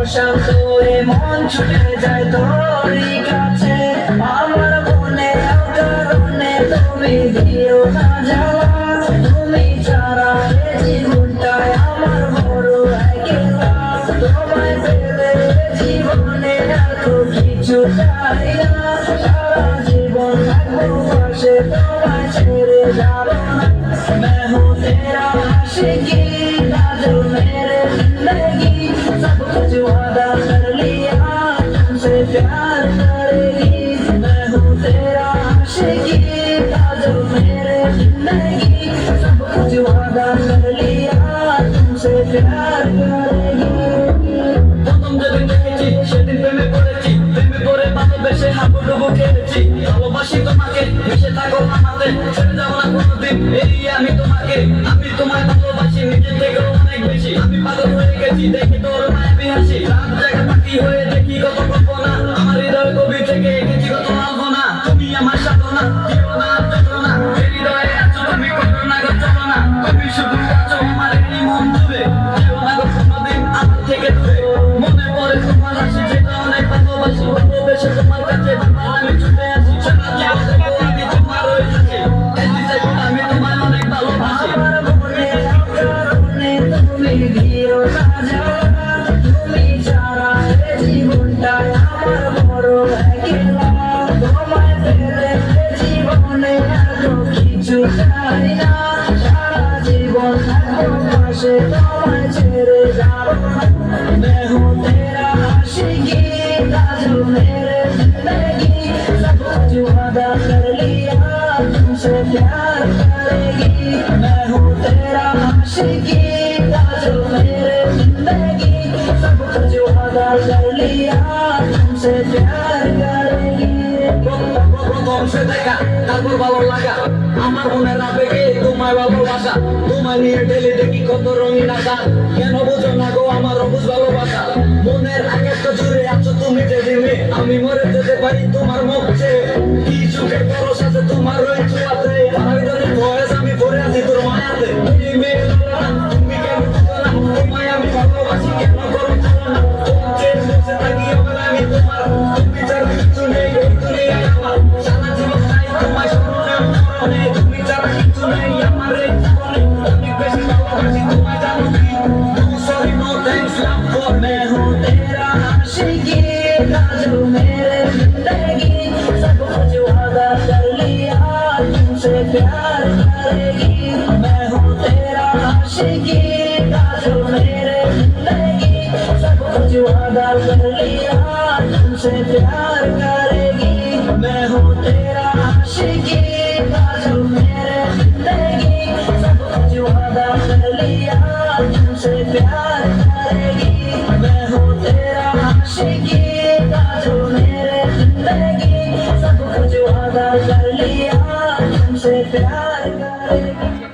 অশান্ত এ মন ছুটে যায় তোরই কাছে, আমার মনে কারণে তুমি দিও না জ্বালা, তুমি ছাড়া এ জীবনটায় আমার বড় একলা, তোমায় পেলে জীবনে এত কিছু চাই না, সারা জীবন থাকবো পাশে তোমায় ছেড়ে যাবো না। मैं हूँ तेरा आशिकी जो मेरे जिंदगी सब कुछ वादा कर लिया तुमसे प्यार करेगी, मैं हूँ तेरा आशिकी जो मेरे जिंदगी सब कुछ वादा कर लिया तुमसे प्यार करेगी। প্রথম যেদিন দেখেছি সেদিন প্রেমে পড়েছি, প্রেমে পড়ে ভালোবেসে হাবুডুবু খেলেছি, ভালোবাসি তোমাকে মিশে থাকো আমাতে, ছেড়ে যাবো না কোনোদিন এই আমি তোমাকে, আমি তোমায় ভালোবাসি নিজের থেকেও অনেক বেশি, আমি পাগল হয়ে গেছি দেখি তোর মায়াবী হাসি, রাত জায়গা পাখি হয়ে দেখি কত কল্পনা, আমার হৃদয় কবি থেকে এঁকেছি কত আলপনা, তুমি আমার সাধনা দিও না যন্ত্রণা, হৃদয়ে আছো তুমি করো না গো চলনা, তুমি শুধু আছো আমার এই মন জুড়ে, যেও না গো কোনোদিন আমার থেকে দূরে, মনে পড়ে তোমার হাসি যেটা অনেক ভালোবাসি, ভালোবেসে তোমার কাছে আমি ছুটে আসি, সারা জীবন দেখো আমি তোমার হয়ে থাকি, আমি তোমায় অনেক ভালোবাসি। আমার মনে কারণে তুমি দিও না জ্বালা, তুমি ছাড়া এ জীবনটায় আমার বড় একলা, তোমায় পেলে জীবনে এত কিছু চাই না, সারা জীবন থাকবো পাশে তোমায় ছেড়ে যাবো না। मैं हूँ तेरा आशिकी जो मेरे जिंदगी सब कुछ वादा कर लिया तुमसे प्यार करेगी, मैं हूँ तेरा आशिकी जो मेरे जिंदगी सब कुछ वादा कर लिया तुमसे प्यार करेगी। প্রথম সে দেখা তারপর ভালো লাগা, আমার মনের আবেগে তোমায় ভালোবাসা, তোমায় নিয়ে ঢেলে দেখি কত রঙিন আশা, কেন বুঝো না গো আমার অবুঝ ভালোবাসা, মনের আকাশটা জুড়ে আছো তুমি যে দিনে, আমি মরে যেতে পারি তোমার মুখ চেয়ে, কি সুখের পরশ আছে তোমার ওই ছোঁয়াতে, আয়োজনের বয়স আমি পড়ে আছি তোর মায়াতে, এই মেয়ে তুমি কেন বুঝো না তোমায় আমি ভালোবাসি কেন করো না, তোমাকে বসে থাকি আমার আমি তোমার, তুমি ছাড়া কিছু নেই এই দুনিয়ায় আমার, সারা জীবন চাই তোমায় স্মরণে মরণে, তুমি ছাড়া কিছু নেই আমার এই জীবনে, অনেক বেশি ভালোবাসি তোমায় জানো কি, no sorry no thanks love for me। मैं हूँ तेरा आशिकी जो मेरे जिंदगी सब कुछ वादा कर लिया तुमसे प्यार करेगी, मैं हूँ तेरा आशिकी जो मेरे जिंदगी सब कुछ वादा कर लिया तुमसे प्यार करेगी, मैं हूँ तेरा आशिकी जो मेरे जिंदगी सब कुछ वादा कर लिया तुमसे प्यार करेगी, मैं हूँ तेरा आशिकी जो मेरे जिंदगी सब कुछ वादा कर लिया तुमसे प्यार करेगी।